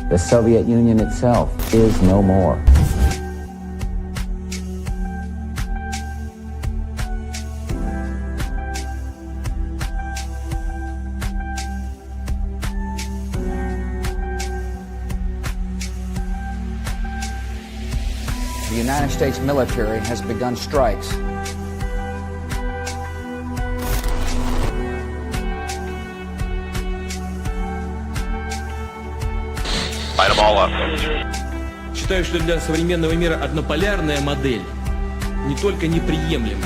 The Soviet Union itself is no more. The United States military has begun strikes. Light them all up. Считаю, что для современного мира однополярная модель не только неприемлема,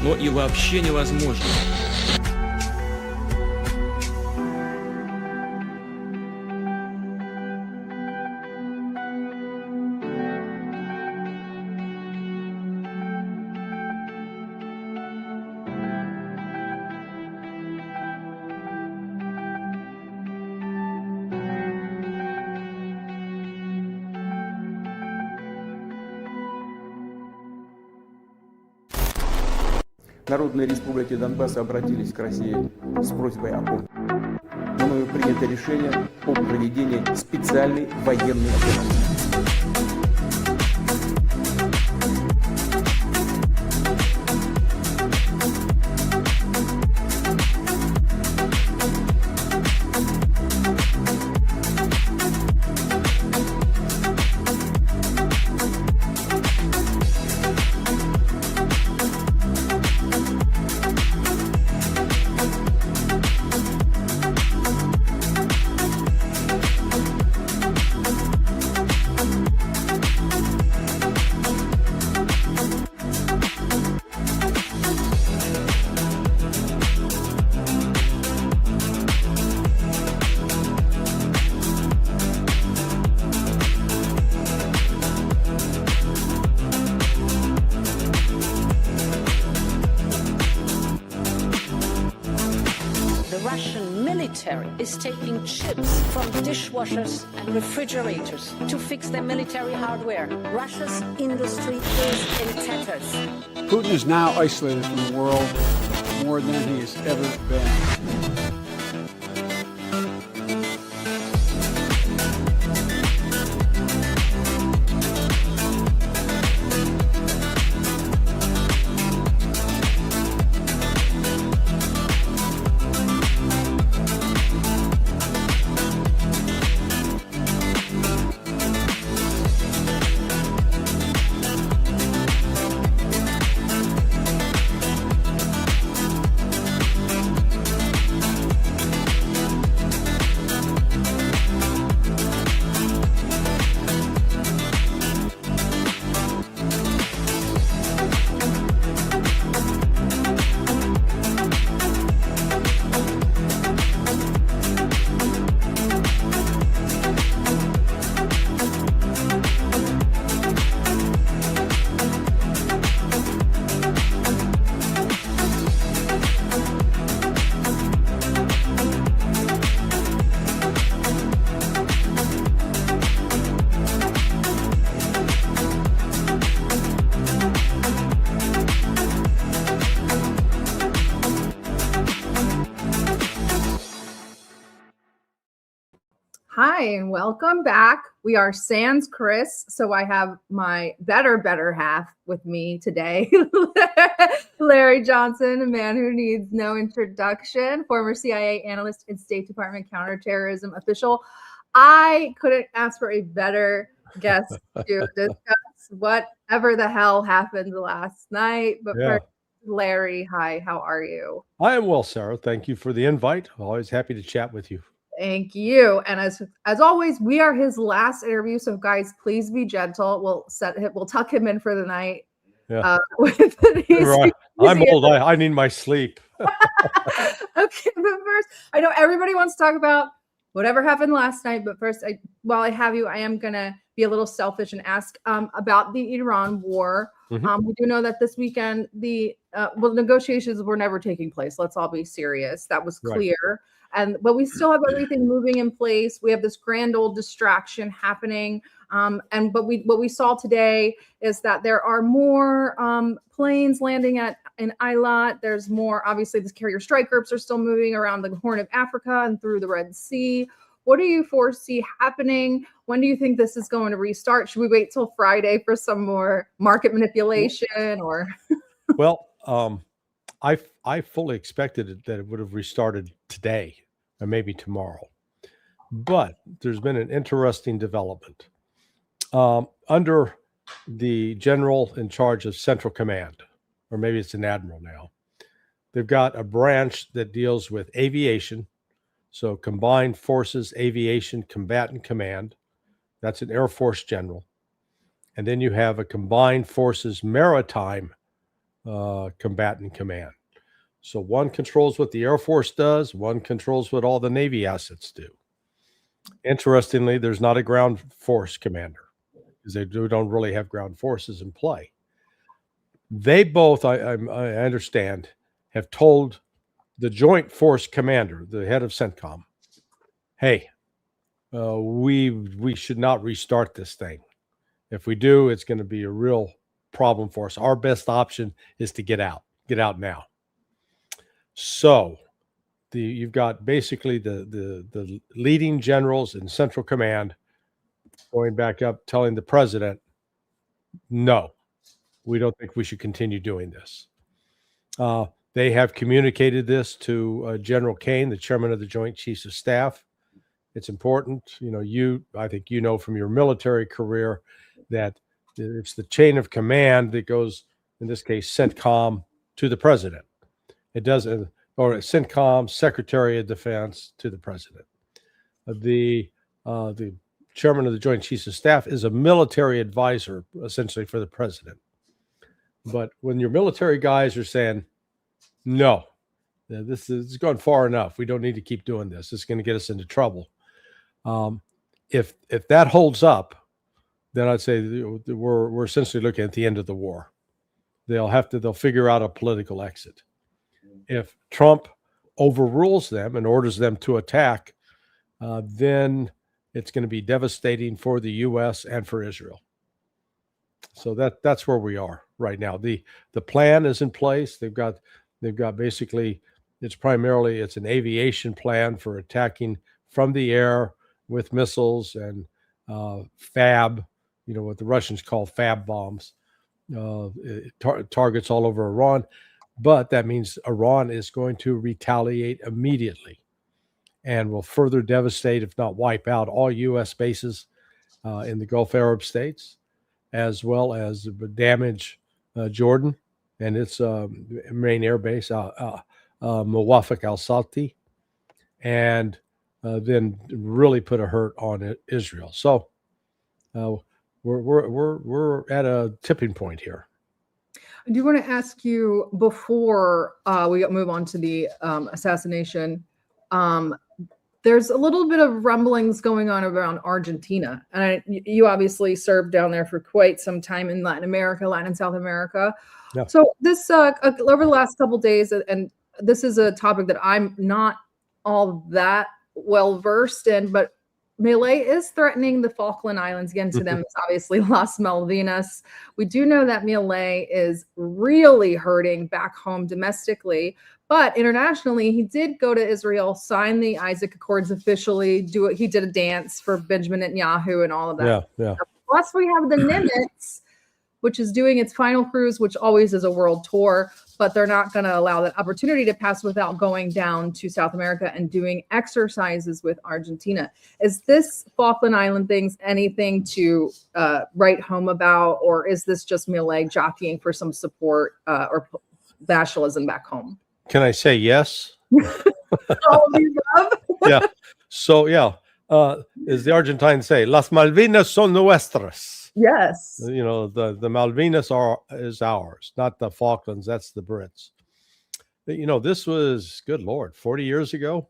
но и вообще невозможна. Народные республики Донбасса обратились к России с просьбой о помощи. Мною принято решение о проведении специальной военной операции. Is taking chips from dishwashers and refrigerators to fix their military hardware. Russia's industry is in tatters. Putin is now isolated from the world more than he has ever been. Hi, and welcome back. We are Sans Chris, so I have my better half with me today. Larry Johnson, a man who needs no introduction, former CIA analyst and State Department counterterrorism official. I couldn't ask for a better guest to discuss whatever the hell happened last night. But first, Larry, hi, how are you? I am well, Sarah. Thank you for the invite. Always happy to chat with you. Thank you. And as always, we are his last interview. So guys, please be gentle. We'll tuck him in for the night. Yeah. I'm old. I need my sleep. Okay, but first, I know everybody wants to talk about whatever happened last night. But first, while I have you, I am gonna be a little selfish and ask about the Iran war. Mm-hmm. We do know that this weekend the negotiations were never taking place. Let's all be serious. That was clear. Right. But we still have everything moving in place. We have this grand old distraction happening. But what we saw today is that there are more planes landing in Eilat. There's more, obviously, the carrier strike groups are still moving around the Horn of Africa and through the Red Sea. What do you foresee happening? When do you think this is going to restart? Should we wait till Friday for some more market manipulation or? Well, I fully expected that it would have restarted today or maybe tomorrow. But there's been an interesting development. Under the general in charge of Central Command, or maybe it's an admiral now, they've got a branch that deals with aviation. So Combined Forces Aviation Combatant Command, that's an Air Force general. And then you have a Combined Forces Maritime Combatant Command. So one controls what the Air Force does, one controls what all the Navy assets do. Interestingly, there's not a ground force commander because they don't really have ground forces in play. They both, I understand, have told the Joint Force Commander, the head of CENTCOM, hey, we should not restart this thing. If we do, it's going to be a real problem for us. Our best option is to get out now. So you've got basically the leading generals in Central Command going back up telling the president, no, we don't think we should continue doing this. They have communicated this to General Kane, the chairman of the Joint Chiefs of Staff. It's important. I think from your military career that it's the chain of command that goes, in this case, CENTCOM to the president. It doesn't, or CENTCOM, Secretary of Defense to the president. The chairman of the Joint Chiefs of Staff is a military advisor, essentially, for the president. But when your military guys are saying, no, this is gone far enough, we don't need to keep doing this, it's going to get us into trouble. If that holds up, then I'd say we're essentially looking at the end of the war. They'll figure out a political exit. If Trump overrules them and orders them to attack, then it's going to be devastating for the U.S. and for Israel. So that's where we are right now. The plan is in place. They've got basically, it's an aviation plan for attacking from the air with missiles and FAB, what the Russians call FAB bombs, targets all over Iran. But that means Iran is going to retaliate immediately and will further devastate, if not wipe out, all U.S. bases in the Gulf Arab states, as well as damage Jordan and its main air base, Muwafaq al-Salti, and then really put a hurt on Israel. So we're at a tipping point here. I do want to ask you before we move on to the assassination. There's a little bit of rumblings going on around Argentina, and you obviously served down there for quite some time in Latin and South America. Yeah. So this over the last couple of days, and this is a topic that I'm not all that well versed in, but Milei is threatening the Falkland Islands. Again, to them, it's obviously Las Malvinas. We do know that Milei is really hurting back home domestically, but internationally, he did go to Israel, sign the Isaac Accords officially, he did a dance for Benjamin Netanyahu and all of that. Yeah. Plus, we have the Nimitz, which is doing its final cruise, which always is a world tour, but they're not going to allow that opportunity to pass without going down to South America and doing exercises with Argentina. Is this Falkland Island things anything to write home about, or is this just Milei jockeying for some support or nationalism back home? Can I say yes? All of the above? Yeah. So, as the Argentines say, Las Malvinas son nuestras. Yes. The Malvinas is ours, not the Falklands. That's the Brits. This was, good Lord, 40 years ago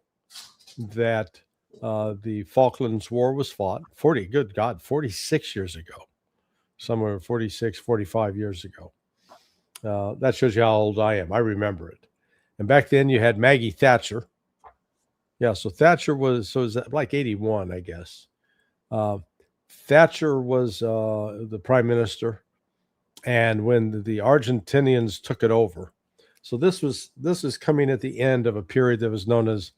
that the Falklands War was fought. 46 years ago. Somewhere 46, 45 years ago. That shows you how old I am. I remember it. And back then you had Maggie Thatcher. Yeah, so Thatcher was like 81, I guess. Thatcher was the prime minister, and when the Argentinians took it over, so this was coming at the end of a period that was known as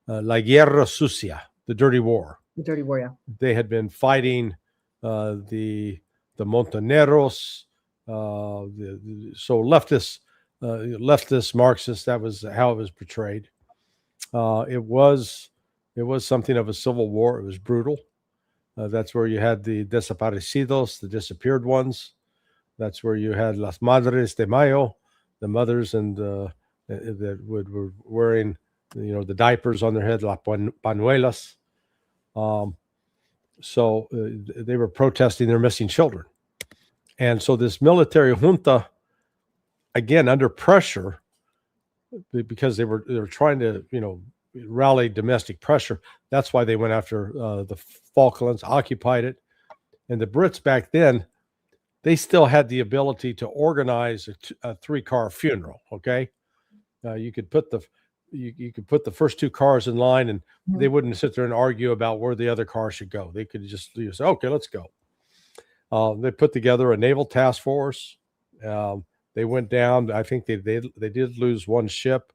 La Guerra Sucia, Dirty War. The Dirty War, yeah. They had been fighting the Montoneros, so leftist Marxists. That was how it was portrayed. It was something of a civil war. It was brutal. That's where you had the desaparecidos, the disappeared ones. That's where you had las madres de mayo, the mothers and that were wearing, the diapers on their head, las panuelas. So they were protesting their missing children. And so this military junta, again, under pressure, because they were trying to, rally domestic pressure. That's why they went after the Falklands, occupied it. And the Brits back then, they still had the ability to organize a 3-car funeral. Okay. You could put the first 2 cars in line, and they wouldn't sit there and argue about where the other car should go. They could just say, okay, let's go. They put together a naval task force. They went down. I think they did lose 1 ship,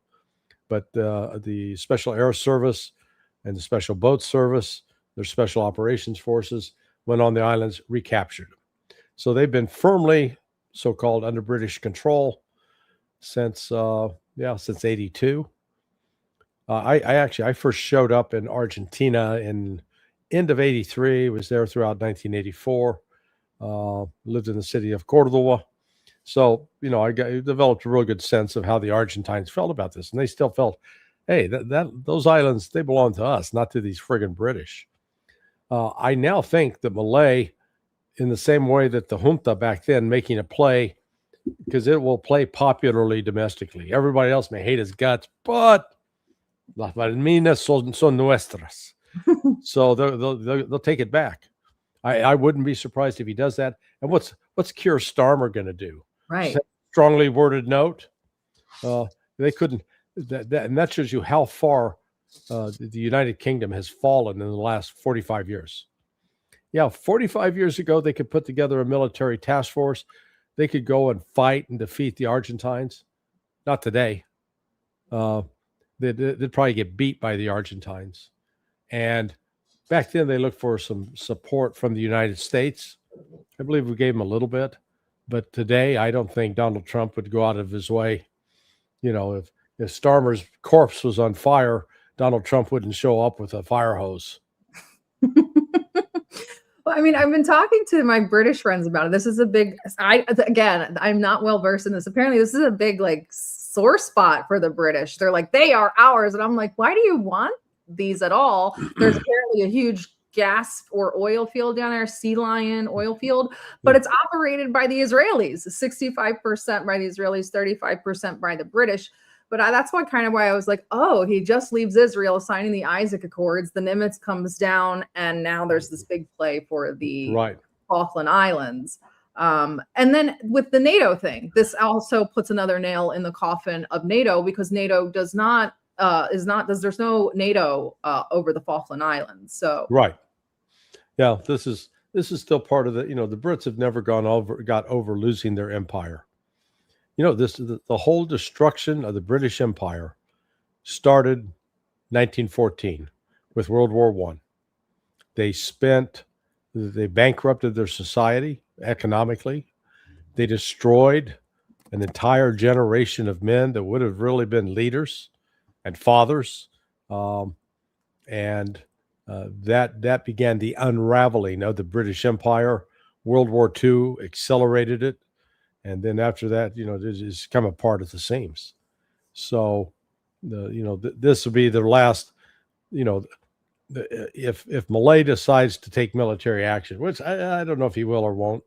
but the Special Air Service and the Special Boat Service, their Special Operations Forces, went on the islands, recaptured them. So they've been firmly so-called under British control since 82. I first showed up in Argentina in end of 83, was there throughout 1984, lived in the city of Cordoba. So, I developed a real good sense of how the Argentines felt about this. And they still felt, hey, those islands, they belong to us, not to these friggin' British. I now think that Malay, in the same way that the junta back then, making a play, because it will play popularly domestically. Everybody else may hate his guts, but las Malvinas son nuestras. So they'll take it back. I wouldn't be surprised if he does that. And what's Keir Starmer going to do? Right. Strongly worded note. They couldn't. And that shows you how far the United Kingdom has fallen in the last 45 years. Yeah, 45 years ago, they could put together a military task force. They could go and fight and defeat the Argentines. Not today. They'd probably get beat by the Argentines. And back then, they looked for some support from the United States. I believe we gave them a little bit. But today, I don't think Donald Trump would go out of his way. If Starmer's corpse was on fire, Donald Trump wouldn't show up with a fire hose. Well, I mean, I've been talking to my British friends about it. This is a big, I'm not well versed in this. Apparently, this is a big, sore spot for the British. They're like, they are ours. And I'm like, why do you want these at all? There's apparently a huge gas or oil field down there, Sea Lion oil field, but it's operated by the Israelis, 65% by the Israelis, 35% by the British. But that's why I was like, oh, he just leaves Israel signing the Isaac Accords. The Nimitz comes down, and now there's this big play for the Falkland Islands. And then with the NATO thing, this also puts another nail in the coffin of NATO, because NATO there's no NATO over the Falkland Islands. So yeah, this is still part of the the Brits have never got over losing their empire. The whole destruction of the British Empire started 1914 with World War I. They bankrupted their society economically. They destroyed an entire generation of men that would have really been leaders and fathers. And that began the unraveling of the British Empire. World War II accelerated it. And then after that, it's come apart at the seams. So, this will be their last, if Malay decides to take military action, which I don't know if he will or won't,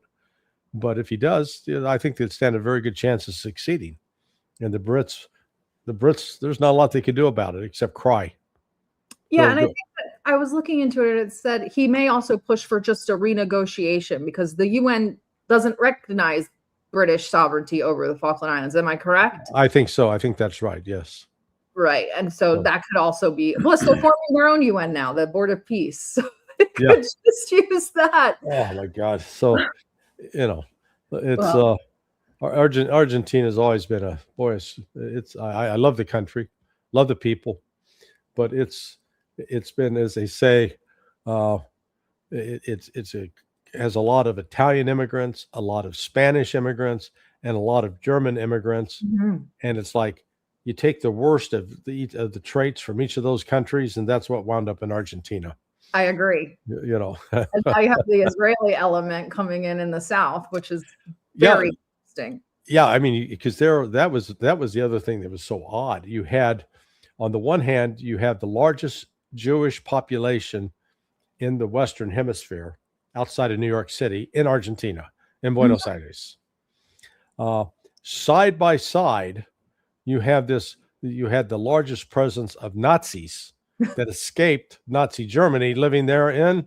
but if he does, I think they'd stand a very good chance of succeeding. And the Brits, there's not a lot they could do about it except cry. Yeah, and I think that I was looking into it. It said he may also push for just a renegotiation because the UN doesn't recognize British sovereignty over the Falkland Islands. Am I correct? I think so. I think that's right. Yes. Right. And so that could also be, plus they're forming their own UN now, the Board of Peace. So they could just use that. Oh my God. So, it's Argentina's always been I love the country, love the people, but it's it's been, as they say, has a lot of Italian immigrants, a lot of Spanish immigrants, and a lot of German immigrants. And it's like you take the worst of the traits from each of those countries, and that's what wound up in Argentina. I agree. You know, And now you have the Israeli element coming in the South, which is very interesting. Yeah, I mean, because that was the other thing that was so odd. You had, on the one hand, you have the largest Jewish population in the Western Hemisphere outside of New York City in Argentina, in Buenos Aires. Side by side, you had the largest presence of Nazis that escaped Nazi Germany living there in,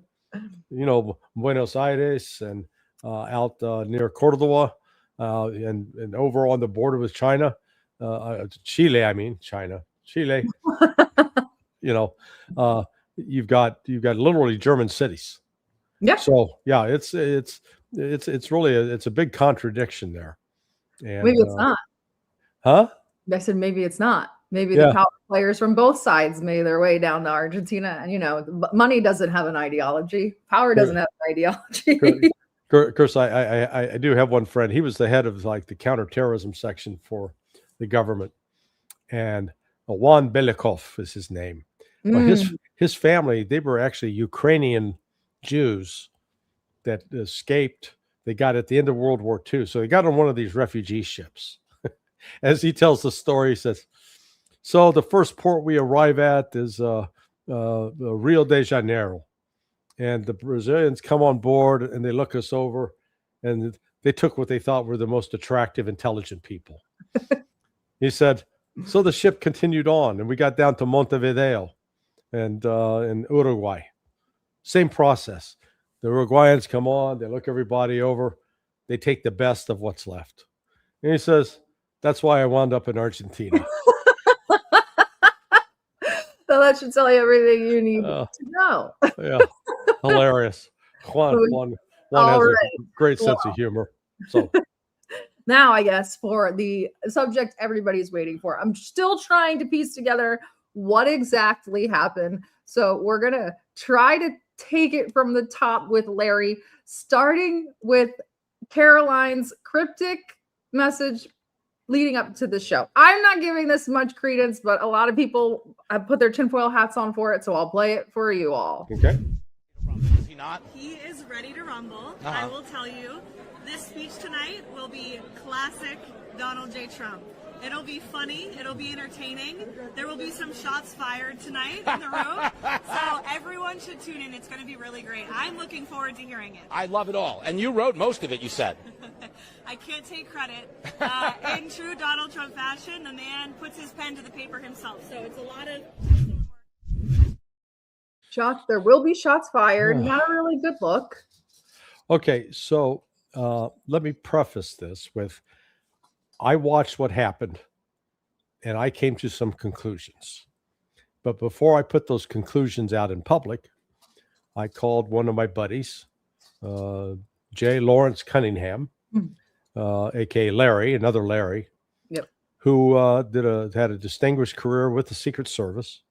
Buenos Aires and out near Cordoba and over on the border with China, Chile. You've got literally German cities. Yeah. So yeah, it's really it's a big contradiction there. And, maybe it's not. Huh? I said maybe it's not. Maybe the power players from both sides made their way down to Argentina, and money doesn't have an ideology. Power doesn't have an ideology. Of course, I do have one friend. He was the head of like the counterterrorism section for the government, and Juan Belikov is his name. But his family, they were actually Ukrainian Jews that escaped. They got at the end of World War II, so they got on one of these refugee ships. As he tells the story, he says, "So the first port we arrive at is Rio de Janeiro. And the Brazilians come on board and they look us over and they took what they thought were the most attractive, intelligent people." He said, "So the ship continued on and we got down to Montevideo and in Uruguay. Same process. The Uruguayans come on, they look everybody over, they take the best of what's left." And he says, "That's why I wound up in Argentina." So that should tell you everything you need to know. Yeah. Hilarious. Juan has a great sense of humor. So now, I guess, for the subject everybody's waiting for, I'm still trying to piece together what exactly happened. So we're going to try to take it from the top with Larry, starting with Caroline's cryptic message leading up to the show. I'm not giving this much credence, but a lot of people have put their tinfoil hats on for it, so I'll play it for you all. Okay. Is he not? He is ready to rumble. I will tell you, this speech tonight will be classic Donald J. Trump. It'll be funny. It'll be entertaining. There will be some shots fired tonight in the room. So everyone should tune in. It's going to be really great. I'm looking forward to hearing it. I love it all. And you wrote most of it, you said. I can't take credit. In true Donald Trump fashion, the man puts his pen to the paper himself. So it's a lot of shots. There will be shots fired. Not a really good look. Okay, so let me preface this with, I watched what happened and I came to some conclusions. But before I put those conclusions out in public, I called one of my buddies, J. Lawrence Cunningham, aka Larry, another Larry, who had a distinguished career with the Secret Service.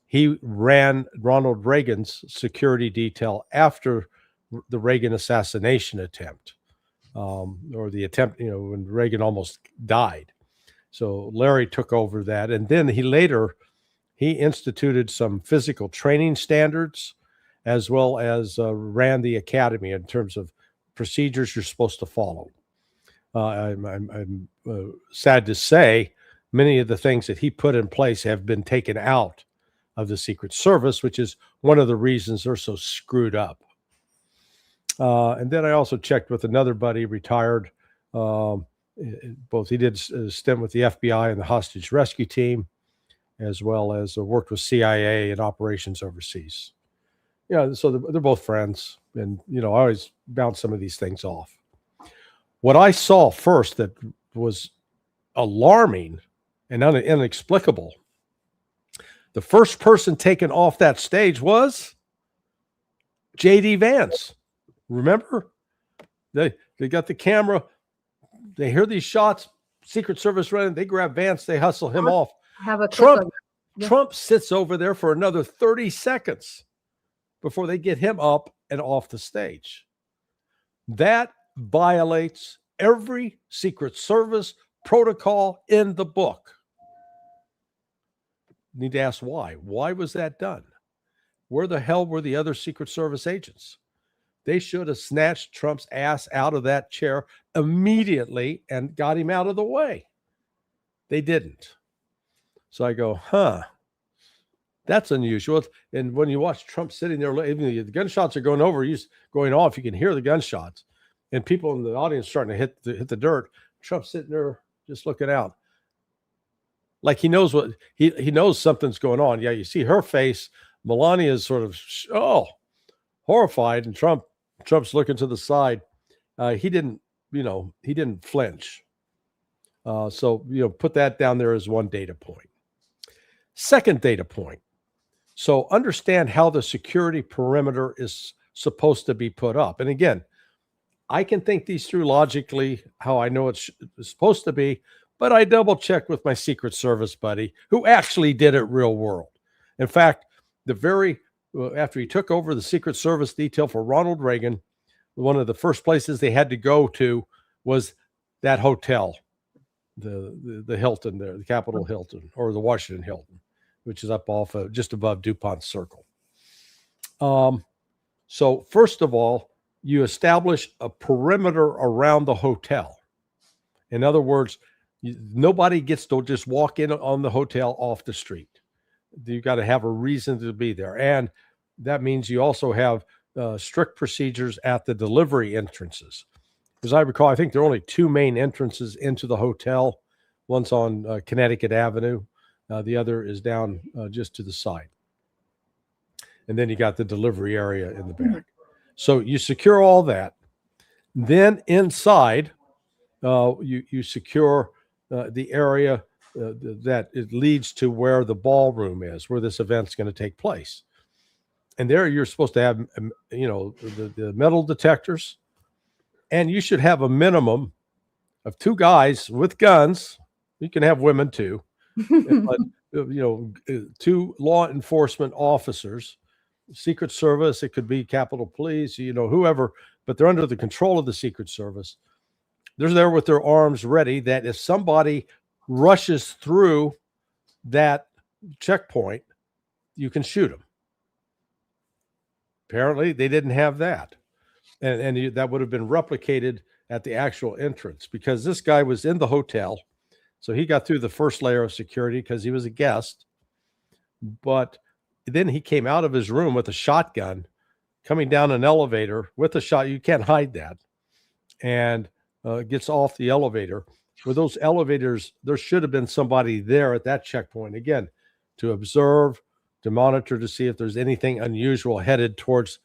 He ran Ronald Reagan's security detail after the Reagan assassination attempt. Or the attempt, when Reagan almost died. So Larry took over that. And then he instituted some physical training standards, as well as ran the academy in terms of procedures you're supposed to follow. I'm sad to say many of the things that he put in place have been taken out of the Secret Service, which is one of the reasons they're so screwed up. And then I also checked with another buddy, retired. He did a stint with the FBI and the hostage rescue team, as well as worked with CIA and operations overseas. So they're both friends. And, I always bounce some of these things off. What I saw first that was alarming and inexplicable, the first person taken off that stage was J.D. Vance. Remember, they got the camera. They hear these shots. Secret Service running. They grab Vance. They hustle him off. Have a Trump. Yeah. Trump sits over there for another 30 seconds before they get him up and off the stage. That violates every Secret Service protocol in the book. Need to ask why. Why was that done? Where the hell were the other Secret Service agents? They should have snatched Trump's ass out of that chair immediately and got him out of the way. They didn't. So I go, that's unusual. And when you watch Trump sitting there, even the gunshots are going off. You can hear the gunshots, and people in the audience starting to hit the dirt. Trump's sitting there just looking out, like he knows what he knows something's going on. Yeah, you see her face. Melania is sort of horrified, and Trump's looking to the side. He didn't flinch. So put that down there as one data point. Second data point. So understand how the security perimeter is supposed to be put up. And again, I can think these through logically, how I know it's supposed to be, but I double check with my Secret Service buddy who actually did it real world. In fact, after he took over the Secret Service detail for Ronald Reagan, one of the first places they had to go to was that hotel, the Hilton there, the Capitol Hilton, or the Washington Hilton, which is up off just above DuPont Circle. So first of all, you establish a perimeter around the hotel. In other words, nobody gets to just walk in on the hotel off the street. You got to have a reason to be there. And that means you also have strict procedures at the delivery entrances. As I recall, I think there are only two main entrances into the hotel. One's on Connecticut Avenue. The other is down just to the side. And then you got the delivery area in the back. So you secure all that. Then inside, you secure the area that it leads to where the ballroom is, where this event's going to take place. And there you're supposed to have, the metal detectors. And you should have a minimum of two guys with guns. You can have women too. But, two law enforcement officers, Secret Service, it could be Capitol Police, whoever, but they're under the control of the Secret Service. They're there with their arms ready that if somebody rushes through that checkpoint, you can shoot them. Apparently, they didn't have that. And that would have been replicated at the actual entrance because this guy was in the hotel. So he got through the first layer of security because he was a guest. But then he came out of his room with a shotgun, coming down an elevator with a shot. You can't hide that. And gets off the elevator. With those elevators, there should have been somebody there at that checkpoint, again, to observe, to monitor, to see if there's anything unusual headed towards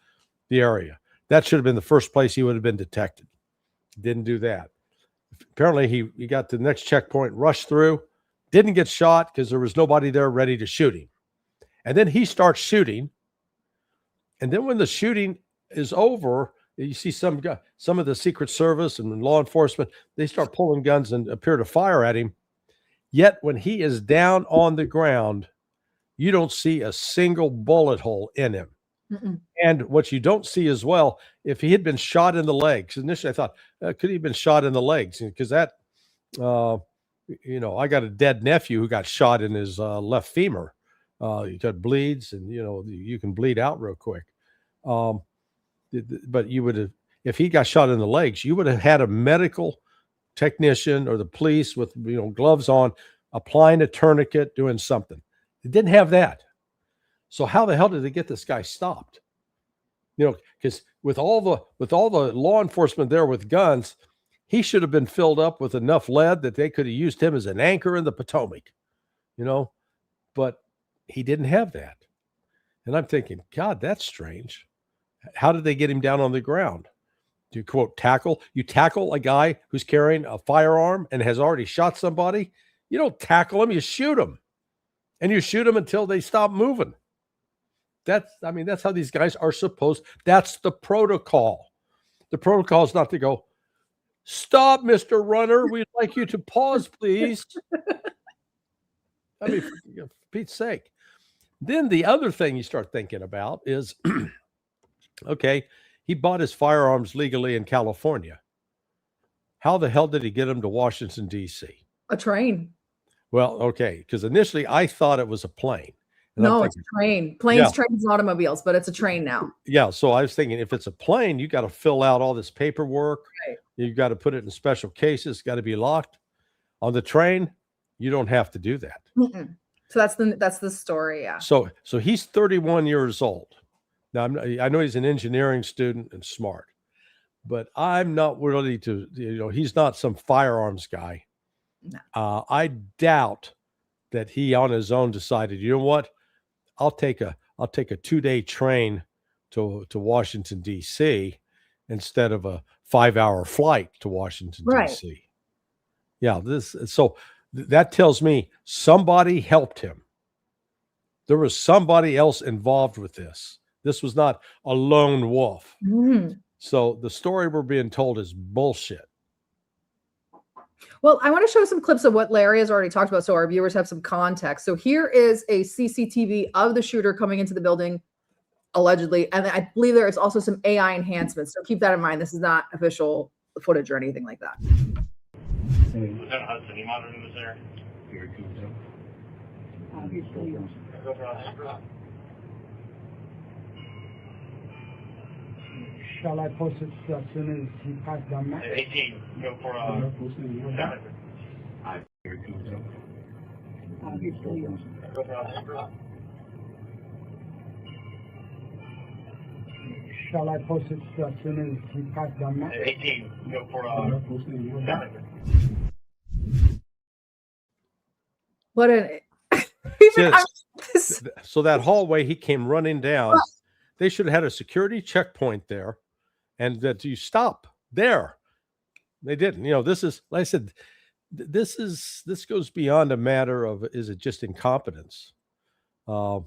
the area. That should have been the first place he would have been detected. Didn't do that. Apparently, he got to the next checkpoint, rushed through, didn't get shot because there was nobody there ready to shoot him. And then he starts shooting. And then when the shooting is over, you see some of the Secret Service and law enforcement, they start pulling guns and appear to fire at him. Yet when he is down on the ground, you don't see a single bullet hole in him. Mm-mm. And what you don't see as well, if he had been shot in the legs, initially I thought, could he have been shot in the legs? Because that, I got a dead nephew who got shot in his left femur. He got bleeds and, you can bleed out real quick. But you would have, if he got shot in the legs, you would have had a medical technician or the police with, gloves on, applying a tourniquet, doing something. It didn't have that. So how the hell did they get this guy stopped? Because with all the law enforcement there with guns, he should have been filled up with enough lead that they could have used him as an anchor in the Potomac, but he didn't have that. And I'm thinking, God, that's strange. How did they get him down on the ground? Do you quote tackle? You tackle a guy who's carrying a firearm and has already shot somebody? You don't tackle him, you shoot him. And you shoot them until they stop moving. That's how these guys are supposed. That's the protocol. The protocol is not to go, stop, Mr. Runner. We'd like you to pause, please. I mean, for Pete's sake. Then the other thing you start thinking about is, okay, he bought his firearms legally in California. How the hell did he get them to Washington, D.C.? A train. Well, okay, because initially I thought it was a plane. And no, it's a train. Planes, trains, and automobiles, but it's a train now. Yeah, so I was thinking if it's a plane, you got to fill out all this paperwork. Right. You've got to put it in special cases. It's got to be locked. On the train, you don't have to do that. Mm-mm. So that's the story, yeah. So he's 31 years old. Now I know he's an engineering student and smart, but I'm not really he's not some firearms guy. No. I doubt that he on his own decided, you know what? I'll take a 2-day train to Washington, D.C. instead of a 5-hour flight to Washington, right. D.C. Yeah, that tells me somebody helped him. There was somebody else involved with this. This was not a lone wolf. Mm-hmm. So the story we're being told is bullshit. Well, I want to show some clips of what Larry has already talked about so our viewers have some context. So here is a CCTV of the shooter coming into the building, allegedly. And I believe there is also some AI enhancements. So keep that in mind. This is not official footage or anything like that. Lieutenant Hudson, you monitoring this area? Here it comes up. Shall I post it as soon as he passed down that? 18, go for here it comes up. Shall I post it as soon as he passed down that? 18, go for What an so that hallway he came running down. They should have had a security checkpoint there, and that you stop there. They didn't. This is, like I said, this goes beyond a matter of, is it just incompetence? I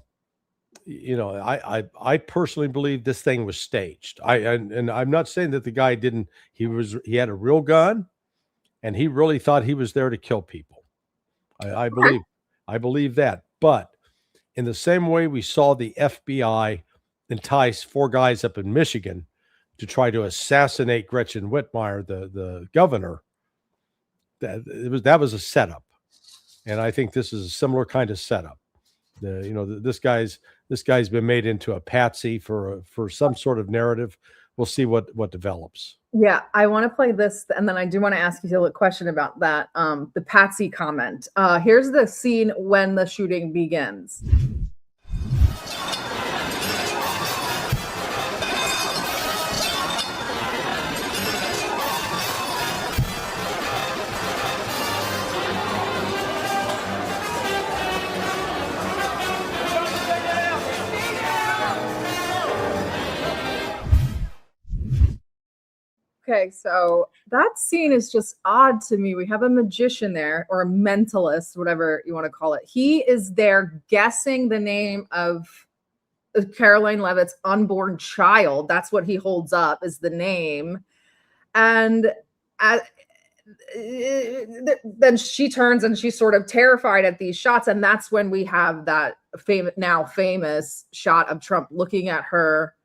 personally believe this thing was staged. And I'm not saying that the guy didn't. He had a real gun, and he really thought he was there to kill people. I believe that. But in the same way we saw the FBI entice 4 guys up in Michigan to try to assassinate Gretchen Whitmire, the governor, that was a setup. And I think this is a similar kind of setup. This guy's been made into a patsy for some sort of narrative. We'll see what develops. Yeah, I want to play this, and then I do want to ask you a question about that. The patsy comment. Here's the scene when the shooting begins. Okay, so that scene is just odd to me. We have a magician there, or a mentalist, whatever you want to call it. He is there guessing the name of Caroline Leavitt's unborn child. That's what he holds up is the name. And then she turns and she's sort of terrified at these shots. And that's when we have that now famous shot of Trump looking at her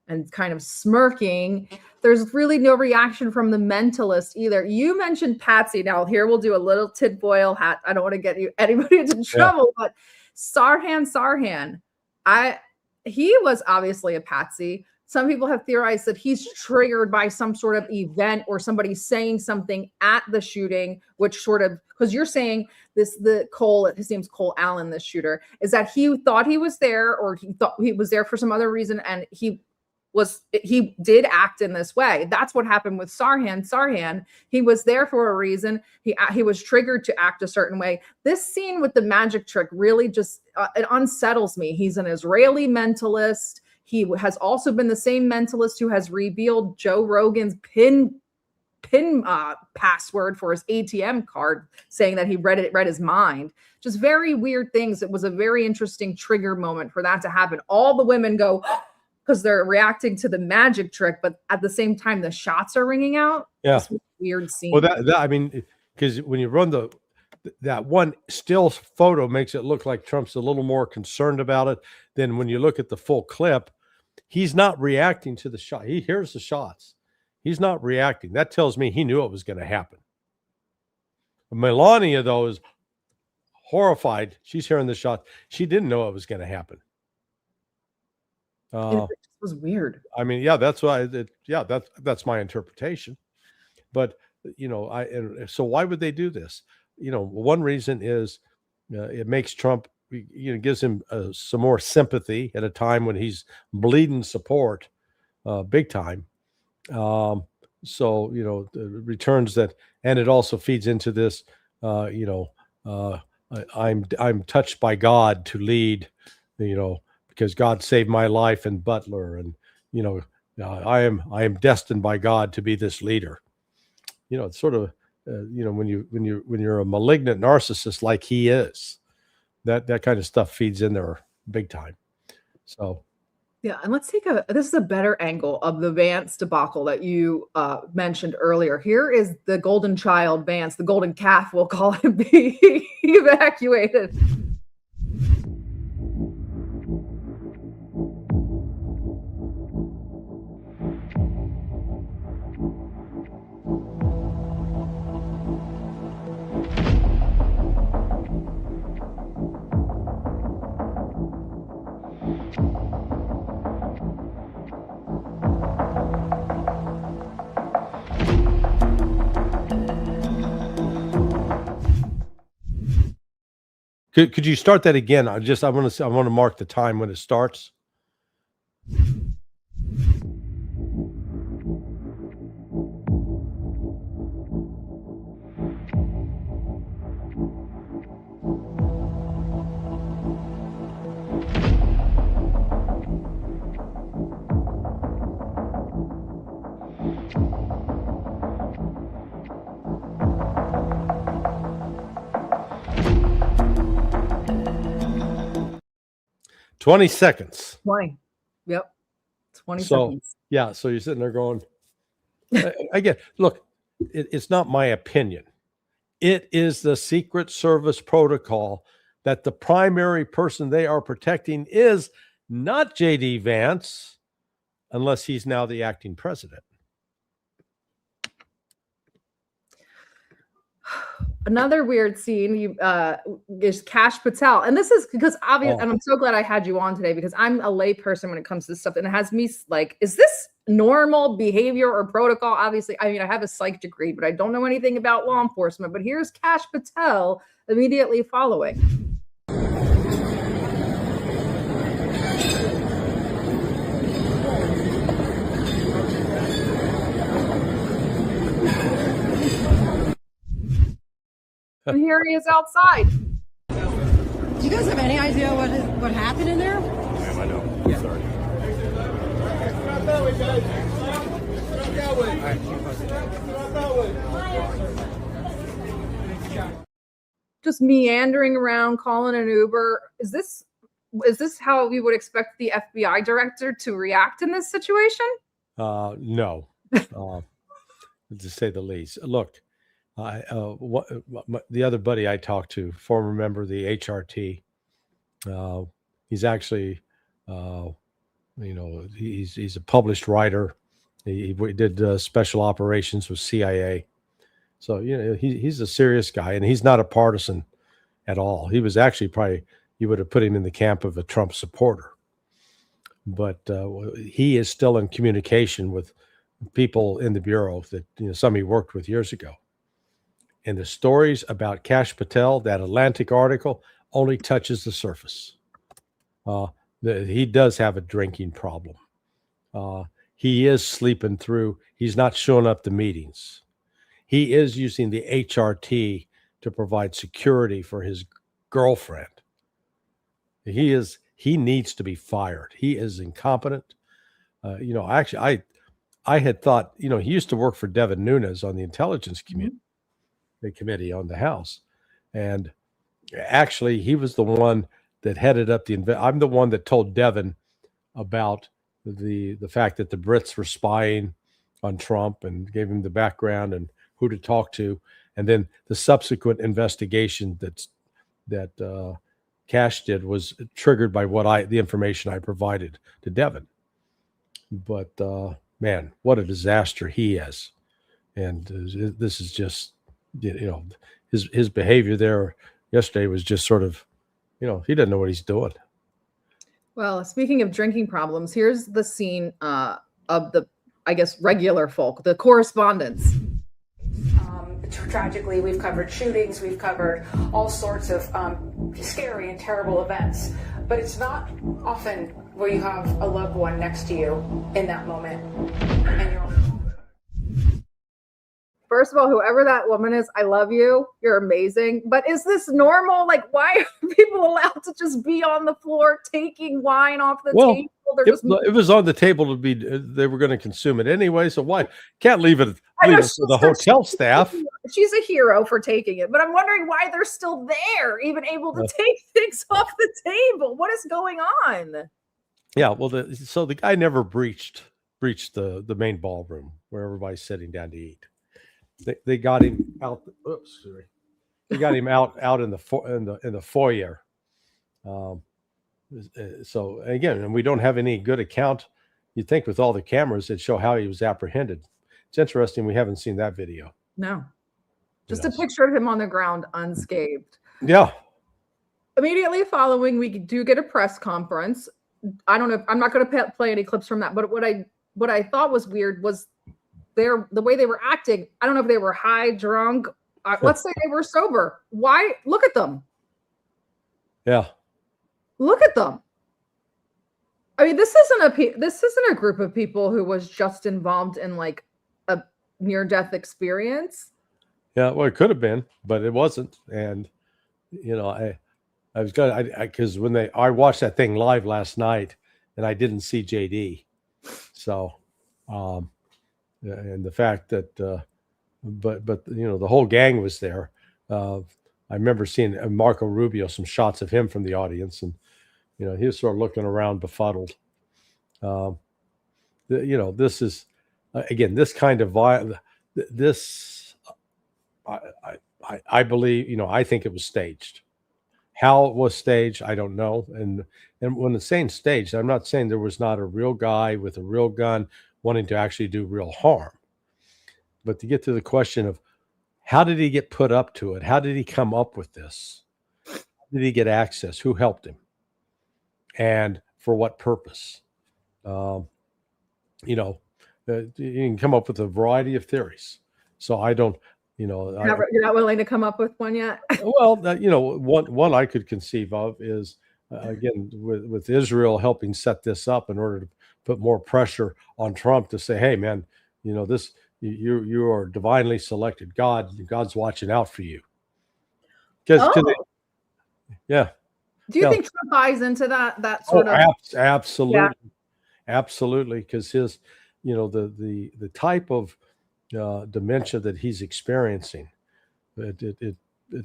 and kind of smirking. There's really no reaction from the mentalist either. You mentioned Patsy. Now here we'll do a little tinfoil hat. I don't want to get anybody into trouble, but Sirhan, he was obviously a patsy. Some people have theorized that he's triggered by some sort of event or somebody saying something at the shooting, which sort of, because you're saying his name's Cole Allen, this shooter, is that he thought he was there, or he thought he was there for some other reason, and he did act in this way. That's what happened with Sirhan. He was there for a reason. He was triggered to act a certain way. This scene with the magic trick really just it unsettles me. He's an Israeli mentalist. He has also been the same mentalist who has revealed Joe Rogan's pin password for his ATM card, saying that he read his mind. Just very weird things. It was a very interesting trigger moment for that to happen. All the women go, because they're reacting to the magic trick, but at the same time, the shots are ringing out. Yeah. Weird scene. Well, I mean, because when you run that one still photo makes it look like Trump's a little more concerned about it than when you look at the full clip. He's not reacting to the shot. He hears the shots. He's not reacting. That tells me he knew it was going to happen. Melania, though, is horrified. She's hearing the shot. She didn't know it was going to happen. It was weird. I mean, yeah, that's why. That's my interpretation. But so why would they do this? One reason is it makes Trump, gives him some more sympathy at a time when he's bleeding support, big time. So the returns that, and it also feeds into this. I'm touched by God to lead, because God saved my life in Butler, and I am destined by God to be this leader. It's sort of when you're a malignant narcissist like he is, that kind of stuff feeds in there big time. So yeah, and let's take this is a better angle of the Vance debacle that you mentioned earlier. Here is the golden child Vance, the golden calf, we'll call him, be evacuated. Could you start that again? I want to mark the time when it starts. "20 seconds. 20. Yep. 20 So, seconds. yeah. So you're sitting there going, again, look, it's not my opinion. It is the Secret Service protocol that the primary person they are protecting is not J.D. Vance, unless he's now the acting president. Another weird scene is Kash Patel. And this is because obviously, and I'm so glad I had you on today because I'm a lay person when it comes to this stuff. And it has me like, is this normal behavior or protocol? Obviously, I mean, I have a psych degree, but I don't know anything about law enforcement. But here's Kash Patel immediately following. And here he is outside. Do you guys have any idea what happened in there? I know. Yeah. Sorry. Just meandering around, calling an Uber. Is this how we would expect the FBI director to react in this situation? No, to say the least. Look. The other buddy I talked to, former member of the HRT, he's actually, he's a published writer. He did special operations with CIA. So, he's a serious guy, and he's not a partisan at all. He was actually you would have put him in the camp of a Trump supporter. But he is still in communication with people in the Bureau that, some he worked with years ago. And the stories about Kash Patel, that Atlantic article, only touches the surface. He does have a drinking problem. He is sleeping through. He's not showing up to meetings. He is using the HRT to provide security for his girlfriend. He needs to be fired. He is incompetent. Actually, I had thought, he used to work for Devin Nunes on the Intelligence Committee. The committee on the House, and actually he was the one that headed up I'm the one that told Devin about the fact that the Brits were spying on Trump and gave him the background and who to talk to, And then the subsequent investigation that Cash did was triggered by the information I provided to Devin. But man, what a disaster he is. And this is just, his behavior there yesterday was just sort of, he doesn't know what he's doing. Well, speaking of drinking problems, here's the scene of the, I guess, regular folk, the correspondents. Tragically, we've covered shootings, we've covered all sorts of scary and terrible events, but it's not often where you have a loved one next to you in that moment. And you're First of all, whoever that woman is, I love you. You're amazing. But is this normal? Like, why are people allowed to just be on the floor taking wine off the table? It was on the table to be. They were going to consume it anyway. So why can't leave it for the hotel staff? She's a hero for taking it, but I'm wondering why they're still there, even able to take things off the table. What is going on? Yeah, well, so the guy never breached the main ballroom where everybody's sitting down to eat. They got him out. Oops, sorry. They got him out in the foyer. So again, and we don't have any good account. You'd think with all the cameras that show how he was apprehended. It's interesting. We haven't seen that video. No, just a picture of him on the ground unscathed. Yeah. Immediately following, we do get a press conference. I don't know. I'm not going to play any clips from that. But what I thought was weird was the way they were acting. I don't know if they were high, drunk. Let's say they were sober. Why? Look at them. Yeah. Look at them. I mean, this isn't a group of people who was just involved in like a near-death experience. Yeah, well, it could have been, but it wasn't. And I was going because when I watched that thing live last night, and I didn't see JD, so and the fact that but the whole gang was there. I remember seeing Marco Rubio, some shots of him from the audience, and he was sort of looking around befuddled. This is again this kind of this. I believe I think it was staged. How it was staged, I don't know. And when it's saying staged, I'm not saying there was not a real guy with a real gun wanting to actually do real harm. But to get to the question of how did he get put up to it? How did he come up with this? How did he get access? Who helped him? And for what purpose? You can come up with a variety of theories. So I don't, you're not willing to come up with one yet? Well, one I could conceive of is, again, with Israel helping set this up in order to put more pressure on Trump to say, hey, man, this, you are divinely selected. God's watching out for you. Yeah. Do you think Trump buys into that sort of? Absolutely. Yeah. Absolutely. Because his, the type of dementia that he's experiencing, it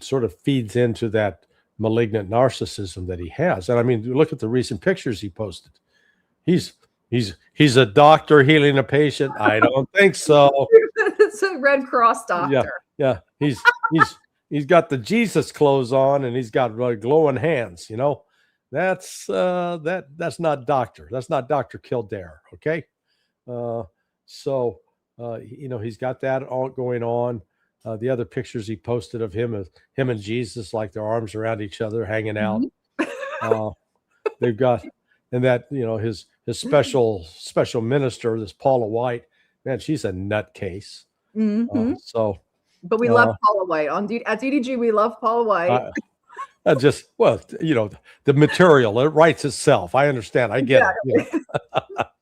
sort of feeds into that malignant narcissism that he has. And I mean, look at the recent pictures he posted. He's a doctor healing a patient. I don't think so. It's a Red Cross doctor. Yeah. He's got the Jesus clothes on and he's got glowing hands. That's not doctor. That's not Dr. Kildare. Okay. He's got that all going on. The other pictures he posted of him and Jesus, like their arms around each other, hanging out. They've got, and that, his special minister, this Paula White, man, she's a nutcase. Mm-hmm. But we love Paula White at DDG. We love Paula White. The material, it writes itself. I understand. I get it.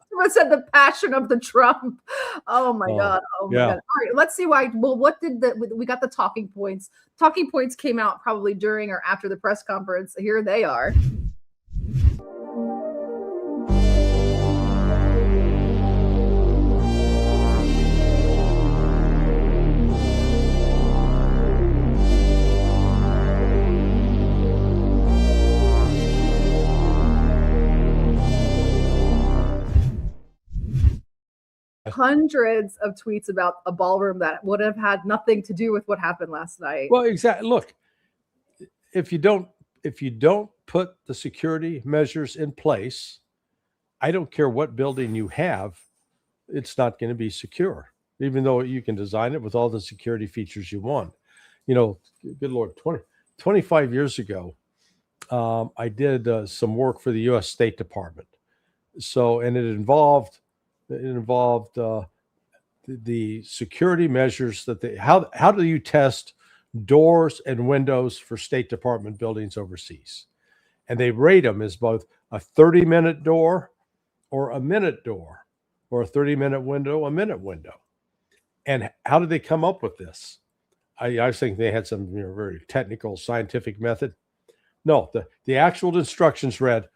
Someone said the passion of the Trump. Oh my God. Oh my God. All right. Let's see why. Well, we got the talking points. Talking points came out probably during or after the press conference. Here they are. hundreds of tweets about a ballroom that would have had nothing to do with what happened last night. Well, exactly. Look, if you don't put the security measures in place, I don't care what building you have, it's not going to be secure, even though you can design it with all the security features you want. You know, good Lord, 25 years ago, I did some work for the U.S. State Department. So, and it involved the security measures that how do you test doors and windows for State Department buildings overseas? And they rate them as both a 30-minute door or a minute door, or a 30-minute window, a minute window. And how did they come up with this? I think they had some very technical scientific method. No, the actual instructions read,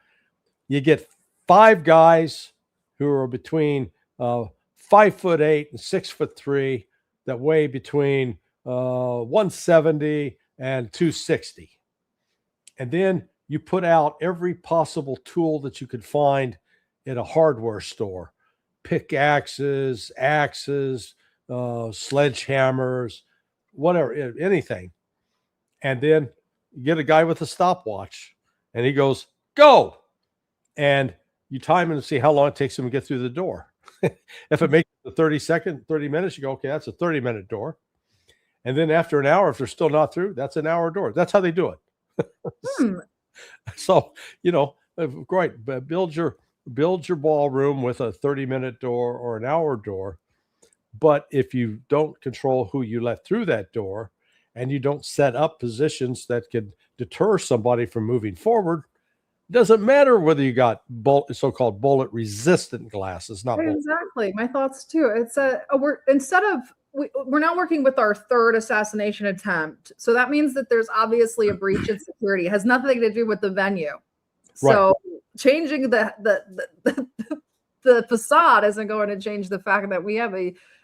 you get 5 guys who are between 5'8" and 6'3" that weigh between 170 and 260. And then you put out every possible tool that you could find in a hardware store, pickaxes, axes, sledgehammers, whatever, anything. And then you get a guy with a stopwatch and he goes, go. And you time him to see how long it takes him to get through the door. If it makes it 30 minutes, you go, okay, that's a 30-minute door. And then after an hour, if they're still not through, that's an hour door. That's how they do it. So, great. But build your ballroom with a 30-minute door or an hour door. But if you don't control who you let through that door, and you don't set up positions that could deter somebody from moving forward, it doesn't matter whether you got so-called bullet-resistant glasses. Not exactly my thoughts too. It's we're now working with our 3rd assassination attempt, so that means that there's obviously a breach of security. It has nothing to do with the venue. So changing the facade isn't going to change the fact that we have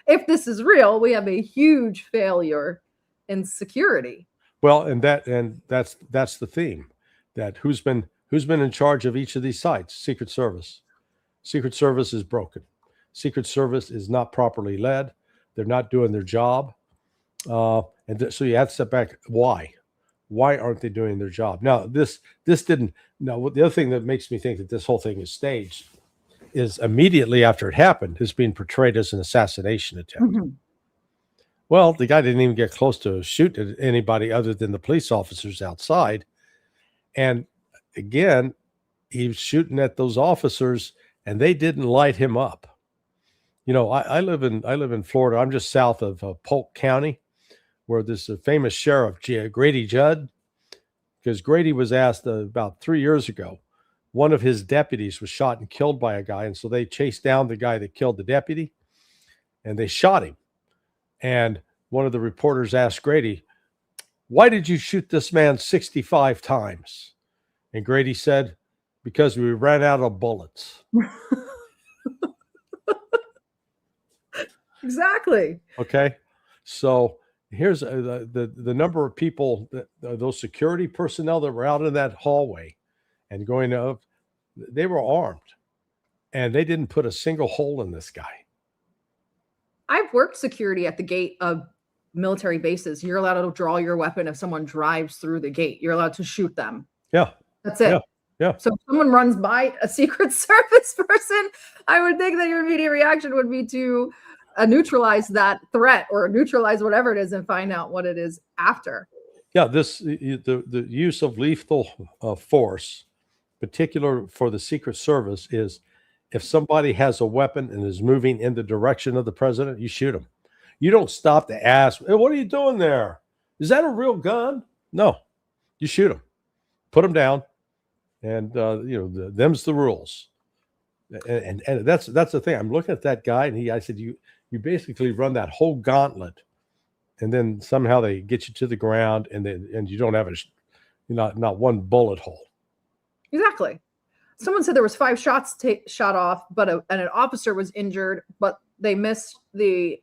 if this is real, we have a huge failure in security. Well, and that's the theme. That who's been in charge of each of these sites? Secret Service. Secret Service is broken. Secret Service is not properly led. They're not doing their job. So you have to step back. Why? Why aren't they doing their job? Now, this didn't. Now, the other thing that makes me think that this whole thing is staged is immediately after it happened, it's being portrayed as an assassination attempt. Mm-hmm. Well, the guy didn't even get close to shoot at anybody other than the police officers outside. And again, he was shooting at those officers, and they didn't light him up. I live in Florida. I'm just south of Polk County, where there's a famous sheriff, Grady Judd, because Grady was asked about 3 years ago. One of his deputies was shot and killed by a guy, and so they chased down the guy that killed the deputy, and they shot him. And one of the reporters asked Grady, "Why did you shoot this man 65 times?" And Grady said, "Because we ran out of bullets." Exactly. Okay. So here's the number of people, those security personnel that were out in that hallway and going up, they were armed, and they didn't put a single hole in this guy. I've worked security at the gate of military bases. You're allowed to draw your weapon if someone drives through the gate. You're allowed to shoot them. Yeah. That's it. Yeah. So if someone runs by a Secret Service person, I would think that your immediate reaction would be to neutralize that threat or neutralize whatever it is and find out what it is after. Yeah, the use of lethal force, particular for the Secret Service, is if somebody has a weapon and is moving in the direction of the president, you shoot them. You don't stop to ask, "Hey, what are you doing there? Is that a real gun?" No, you shoot them, put them down, and them's the rules. And that's the thing. I'm looking at that guy, and I said, you basically run that whole gauntlet, and then somehow they get you to the ground, and you don't have not one bullet hole. Exactly. Someone said there was 5 shots shot off, but an officer was injured, but they missed the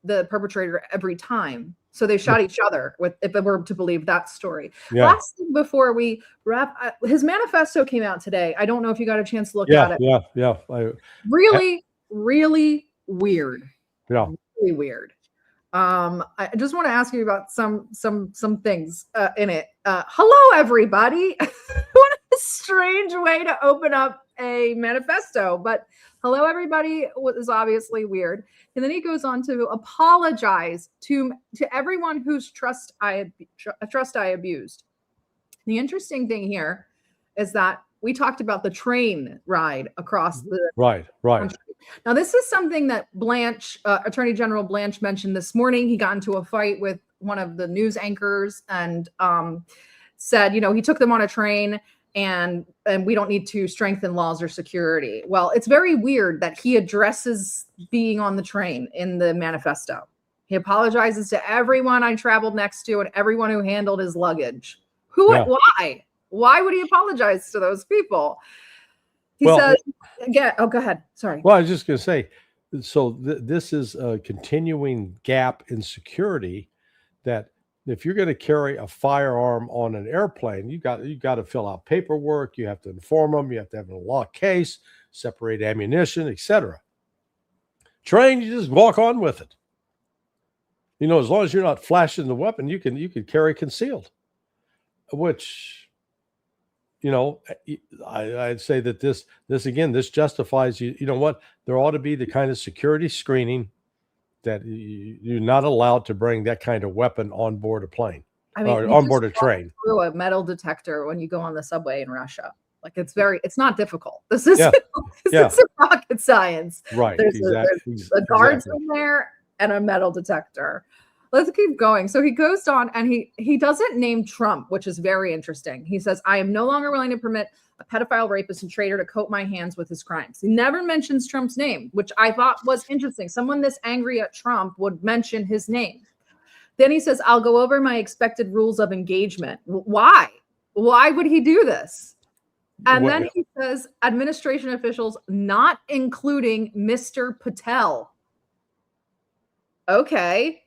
perpetrator every time. So they shot each other, if it were to believe that story. Yeah. Last thing before we wrap, his manifesto came out today. I don't know if you got a chance to look at it. Yeah. Really, really weird. Yeah. Really weird. I just want to ask you about some things in it. Hello, everybody. What a strange way to open up a manifesto, but hello, everybody was obviously weird. And then he goes on to apologize to everyone whose trust I abused. The interesting thing here is that we talked about the train ride across the right. country. Now, this is something that Blanche, Attorney General Blanche, mentioned this morning. He got into a fight with one of the news anchors and said, he took them on a train and we don't need to strengthen laws or security. Well, it's very weird that he addresses being on the train in the manifesto. He apologizes to everyone I traveled next to and everyone who handled his luggage. Why? Why would he apologize to those people? He says, again, go ahead. Sorry. Well, I was just going to say, so this is a continuing gap in security that if you're going to carry a firearm on an airplane, you got to fill out paperwork. You have to inform them. You have to have a locked case, separate ammunition, etc. Train, you just walk on with it. As long as you're not flashing the weapon, you can carry concealed, which, I'd say that this justifies you know what, there ought to be the kind of security screening that you're not allowed to bring that kind of weapon on board a plane or on board a train. Through a metal detector when you go on the subway in Russia. Like it's not difficult. This is rocket science. Right. There's a guardsman there and a metal detector. Let's keep going. So he goes on and he doesn't name Trump, which is very interesting. He says, I am no longer willing to permit a pedophile, rapist, and traitor to coat my hands with his crimes. He never mentions Trump's name, which I thought was interesting. Someone this angry at Trump would mention his name. Then he says, I'll go over my expected rules of engagement. Why? Why would he do this? And then he says, administration officials, not including Mr. Patel. Okay.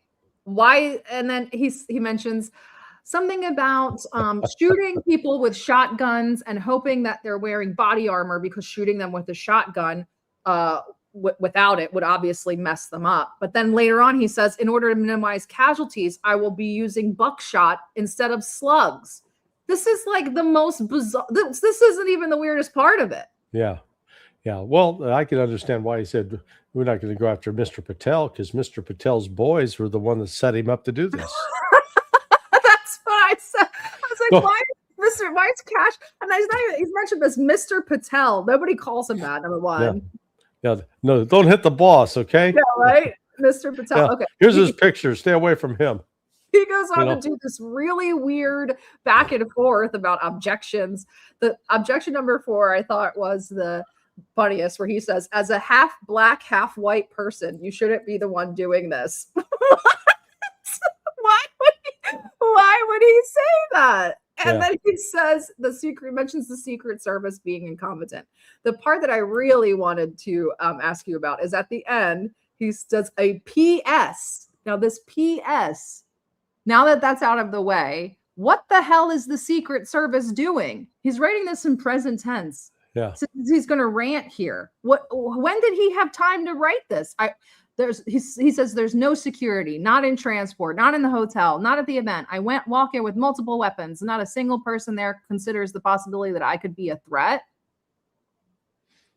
Why? And then he mentions something about shooting people with shotguns and hoping that they're wearing body armor because shooting them with a shotgun without it would obviously mess them up. But then later on, he says, in order to minimize casualties, I will be using buckshot instead of slugs. This is like the most bizarre. This isn't even the weirdest part of it. Yeah. Yeah. Well, I can understand why he said we're not going to go after Mr. Patel because Mr. Patel's boys were the one that set him up to do this. That's what I said. I was like, why is Cash? And he's mentioned this Mr. Patel. Nobody calls him that, number one. Yeah. No, don't hit the boss, okay? Yeah, right? Mr. Patel. Yeah. Okay. Here's his picture. Stay away from him. He goes on to do this really weird back and forth about objections. The objection number 4, I thought, was the funniest, where he says, as a half black, half white person, you shouldn't be the one doing this. Why would he say that? And then he says mentions the Secret Service being incompetent. The part that I really wanted to ask you about is at the end, he does a PS. Now this PS, now that that's out of the way, what the hell is the Secret Service doing? He's writing this in present tense. Yeah. So he's going to rant here. When did he have time to write this? He says there's no security, not in transport, not in the hotel, not at the event. I went walking with multiple weapons. Not a single person there considers the possibility that I could be a threat.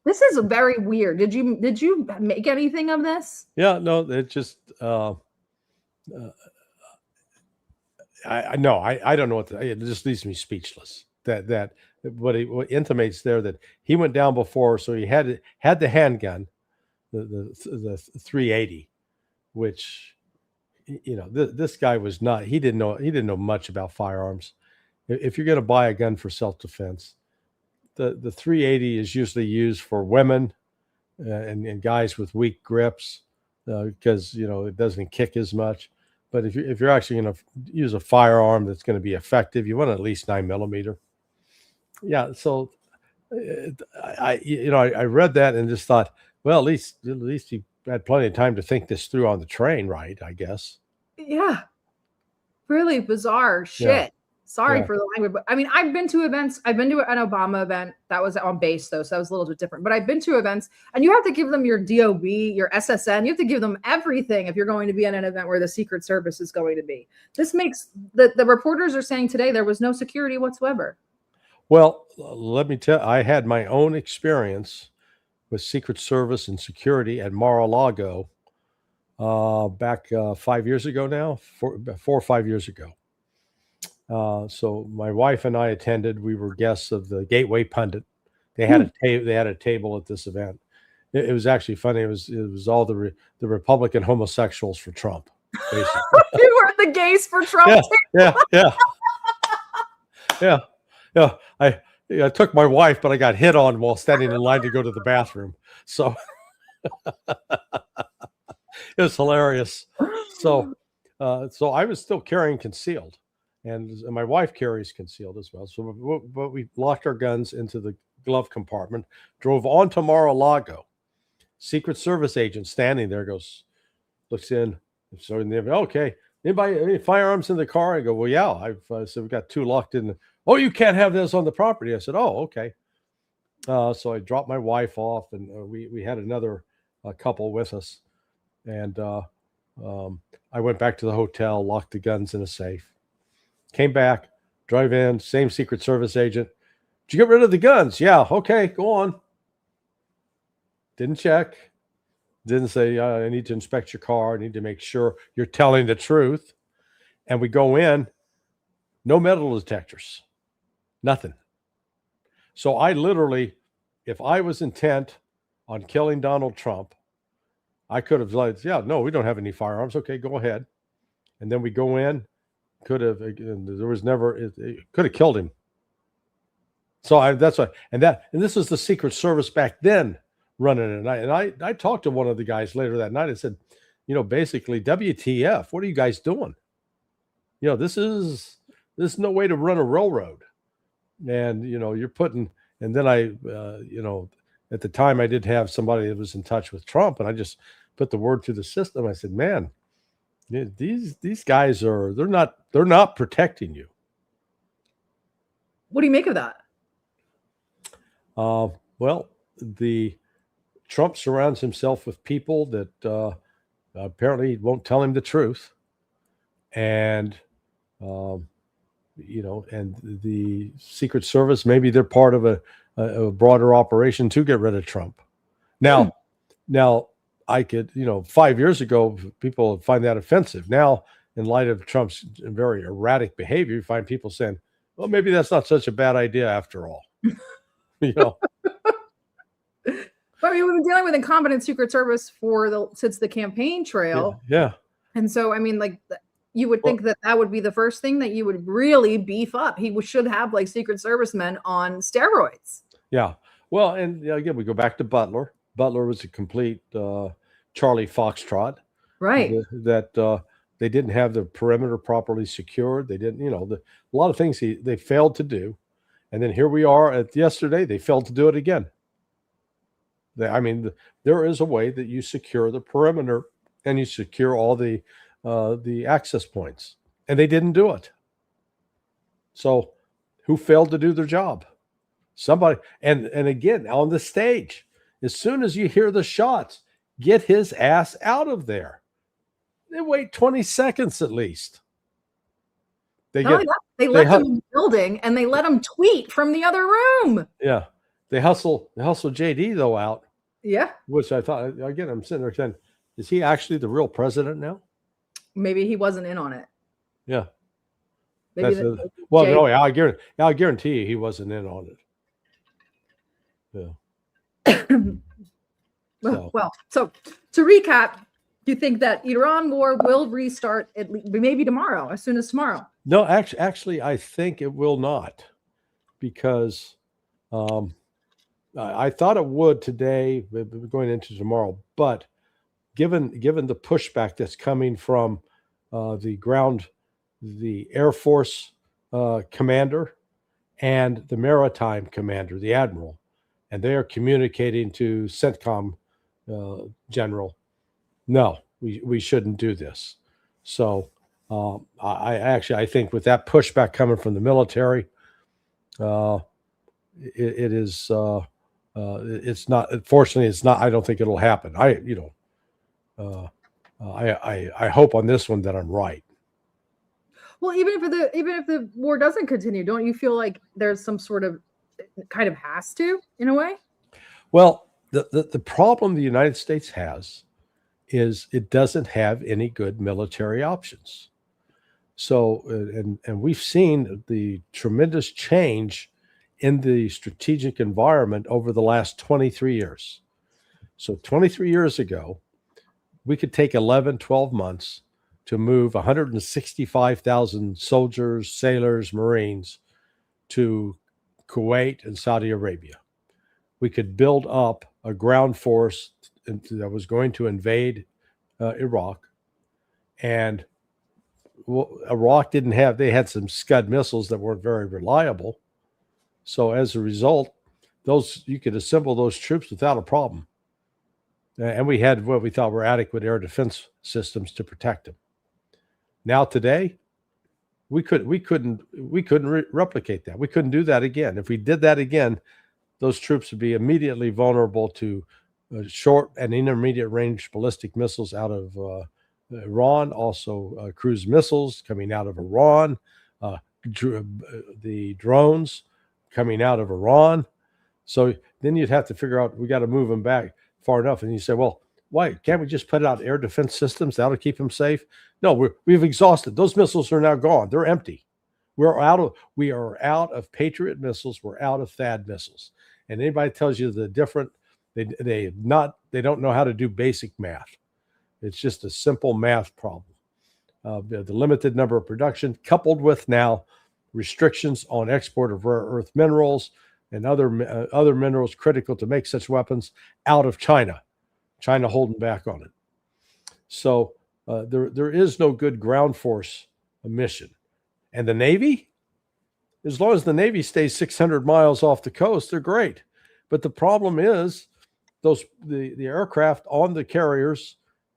This is very weird. Did you make anything of this? Yeah, no, it just I don't know what it just leaves me speechless. That what intimates there that he went down before, so he had the handgun, the 380, which this guy was not. He didn't know much about firearms. If you're going to buy a gun for self-defense, the 380 is usually used for women and guys with weak grips because it doesn't kick as much. But if you're actually going to use a firearm that's going to be effective, you want at least 9mm. Yeah. So I read that and just thought, well, at least he had plenty of time to think this through on the train, right? I guess. Yeah. Really bizarre shit. Yeah. Sorry Yeah. for the language, but I mean, I've been to events. I've been to an Obama event that was on base though, so that was a little bit different. But I've been to events, and you have to give them your DOB, your SSN. You have to give them everything if you're going to be at an event where the Secret Service is going to be. This makes the reporters are saying today there was no security whatsoever. Well, let me tell. I had my own experience with Secret Service and security at Mar-a-Lago back 5 years ago now, 4 or 5 years ago. So my wife and I attended. We were guests of the Gateway Pundit. They had a table at this event. It was actually funny. It was all the Republican homosexuals for Trump. Basically. You were the gays for Trump. Yeah. I took my wife, but I got hit on while standing in line to go to the bathroom. So it was hilarious. So I was still carrying concealed. And my wife carries concealed as well. So, but we locked our guns into the glove compartment, drove on to Mar-a-Lago. Secret Service agent standing there looks in. So, okay, anybody, any firearms in the car? I go, well, yeah. So we got 2 locked in. Oh, you can't have this on the property. I said, oh, okay. So I dropped my wife off, and we had another couple with us. And I went back to the hotel, locked the guns in a safe. Came back, drive in, same Secret Service agent. Did you get rid of the guns? Yeah. Okay, go on. Didn't check. Didn't say, I need to inspect your car. I need to make sure you're telling the truth. And we go in, no metal detectors, nothing. So I literally, if I was intent on killing Donald Trump, I could have said, yeah, no, we don't have any firearms. Okay, go ahead. And then we go in. Could have, there was never, it could have killed him. So that's why, and this was the Secret Service back then running it. And I talked to one of the guys later that night. I said, basically, WTF, what are you guys doing? This is no way to run a railroad. And, you're putting, and then at the time I did have somebody that was in touch with Trump, and I just put the word through the system. I said, man, these guys they're not protecting you. What do you make of that? Well, the Trump surrounds himself with people that apparently won't tell him the truth, and and the Secret Service, maybe they're part of a broader operation to get rid of Trump. Now I could, 5 years ago, people would find that offensive. Now, in light of Trump's very erratic behavior, you find people saying, well, maybe that's not such a bad idea after all. But I mean, we've been dealing with incompetent Secret Service since the campaign trail. Yeah. And so, I mean, you would think that would be the first thing that you would really beef up. He should have Secret Service men on steroids. Yeah. Well, and again, we go back to Butler. Butler was a complete Charlie Foxtrot. Right. That they didn't have the perimeter properly secured. They didn't, a lot of things they failed to do. And then here we are yesterday, they failed to do it again. There is a way that you secure the perimeter and you secure all the access points, and they didn't do it. So who failed to do their job? Somebody. And again, on the stage, as soon as you hear the shots, get his ass out of there. They wait 20 seconds at least. They let him in the building, and they let him tweet from the other room. Yeah. They hustle JD though out. Yeah. Which I thought, again, I'm sitting there saying, is he actually the real president now? Maybe he wasn't in on it. Yeah. Maybe no, I guarantee you he wasn't in on it. Yeah. Well, so to recap, you think that Iran war will restart maybe tomorrow, as soon as tomorrow? No, actually, I think it will not, because I thought it would today, going into tomorrow, but given the pushback that's coming from the Air Force commander and the maritime commander, the admiral, and they are communicating to CENTCOM general, no, we shouldn't do this. So I think with that pushback coming from the military, it is it's not. Fortunately, it's not. I don't think it'll happen. I hope on this one that I'm right. Well, even if the war doesn't continue, don't you feel like there's some sort of kind of has to, in a way? Well, the problem the United States has is it doesn't have any good military options. So, and we've seen the tremendous change in the strategic environment over the last 23 years. So 23 years ago, we could take 11, 12 months to move 165,000 soldiers, sailors, Marines to Kuwait and Saudi Arabia. We could build up a ground force that was going to invade Iraq. And Iraq they had some Scud missiles that weren't very reliable. So as a result, you could assemble those troops without a problem. And we had what we thought were adequate air defense systems to protect them. Now today, we couldn't replicate that. We couldn't do that again. If we did that again, those troops would be immediately vulnerable to short and intermediate range ballistic missiles out of Iran, also cruise missiles coming out of Iran, the drones coming out of Iran. So then you'd have to figure out, we got to move them back far enough. And you say, well, why can't we just put out air defense systems that'll keep them safe? No, we've exhausted. Those missiles are now gone. They're empty. We are out of Patriot missiles. We're out of THAAD missiles. And anybody tells you the different, they don't know how to do basic math. It's just a simple math problem. The limited number of production, coupled with now restrictions on export of rare earth minerals and other minerals critical to make such weapons out of China. China holding back on it. So there is no good ground force mission. And the Navy, as long as the Navy stays 600 miles off the coast, they're great. But the problem is the aircraft on the carriers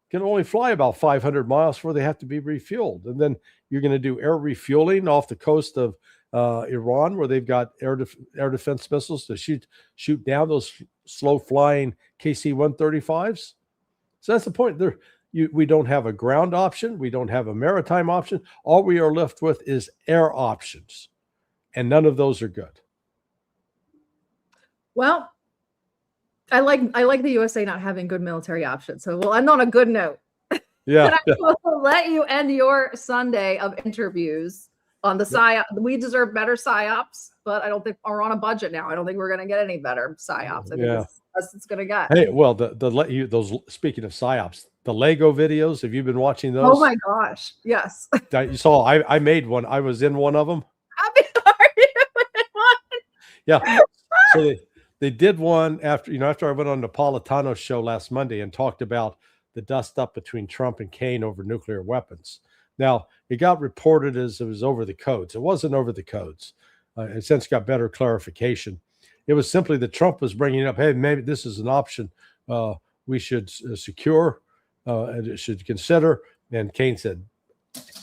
can only fly about 500 miles before they have to be refueled. And then you're going to do air refueling off the coast of Iran, where they've got air defense missiles to shoot down those slow-flying KC-135s. So that's the point. We don't have a ground option. We don't have a maritime option. All we are left with is air options, and none of those are good. Well, I like the USA not having good military options. So we'll end on a good note. Yeah. And I will let you end your Sunday of interviews on the PSYOP. We deserve better PSYOPs, but I don't think we're on a budget now. I don't think we're going to get any better PSYOPs. I think it's going to get. Hey, well, those speaking of PSYOPs, the Lego videos, have you been watching those? Oh my gosh. Yes. You saw, I made one. I was in one of them. Happy party with one. Yeah. So they did one after I went on Napolitano's show last Monday and talked about the dust up between Trump and Kane over nuclear weapons. Now, it got reported as it was over the codes. It wasn't over the codes. It since got better clarification. It was simply that Trump was bringing up, hey, maybe this is an option we should secure and should consider. And Kane said,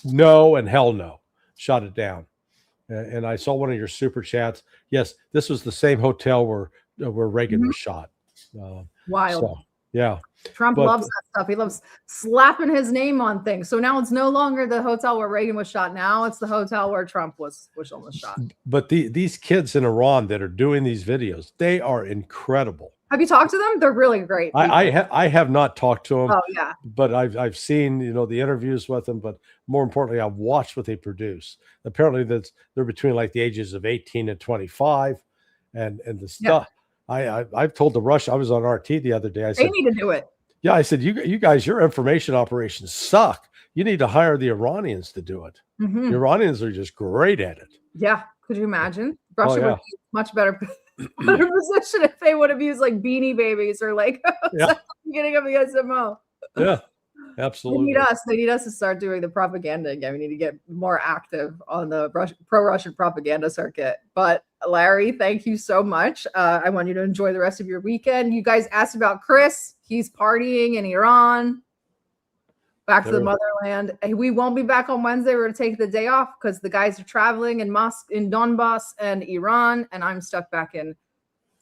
no and hell no, shot it down. And I saw one of your super chats. Yes, this was the same hotel where Reagan was shot. Wild. So, yeah. Trump loves that stuff. He loves slapping his name on things. So now it's no longer the hotel where Reagan was shot. Now it's the hotel where Trump was almost shot. But these kids in Iran that are doing these videos, they are incredible. Have you talked to them? They're really great. I have not talked to them. Oh yeah. But I've seen the interviews with them. But more importantly, I've watched what they produce. Apparently, they're between like the ages of 18 and 25, and the stuff. Yeah. I've told the Russian. I was on RT the other day. I said they need to do it. Yeah, I said you guys, your information operations suck. You need to hire the Iranians to do it. Mm-hmm. The Iranians are just great at it. Yeah, could you imagine? Russia would be much better position if they would have used like Beanie Babies or like beginning of the SMO. Yeah, absolutely. They need us to start doing the propaganda again. We need to get more active on the pro-Russian propaganda circuit. But Larry, thank you so much. I want you to enjoy the rest of your weekend. You guys asked about Chris. He's partying in Iran. back to the motherland. Hey, we won't be back on Wednesday. We're going to take the day off because the guys are traveling in Donbass and Iran, and I'm stuck back in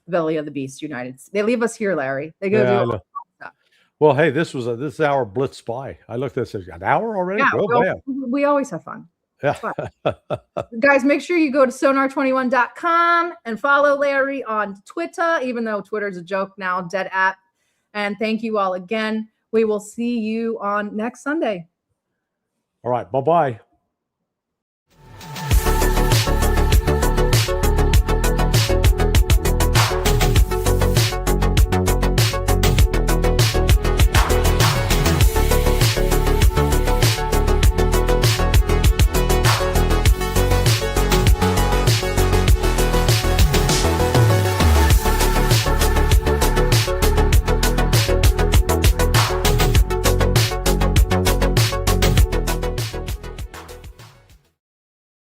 Belly of the Beast, United States. They leave us here, Larry. They go do all that stuff. Well, hey, this was this hour blitz by. I looked at this, an hour already. Yeah, we always have fun. Yeah. Guys, make sure you go to sonar21.com and follow Larry on Twitter, even though Twitter's a joke now, dead app. And thank you all again. We will see you on next Sunday. All right. Bye-bye.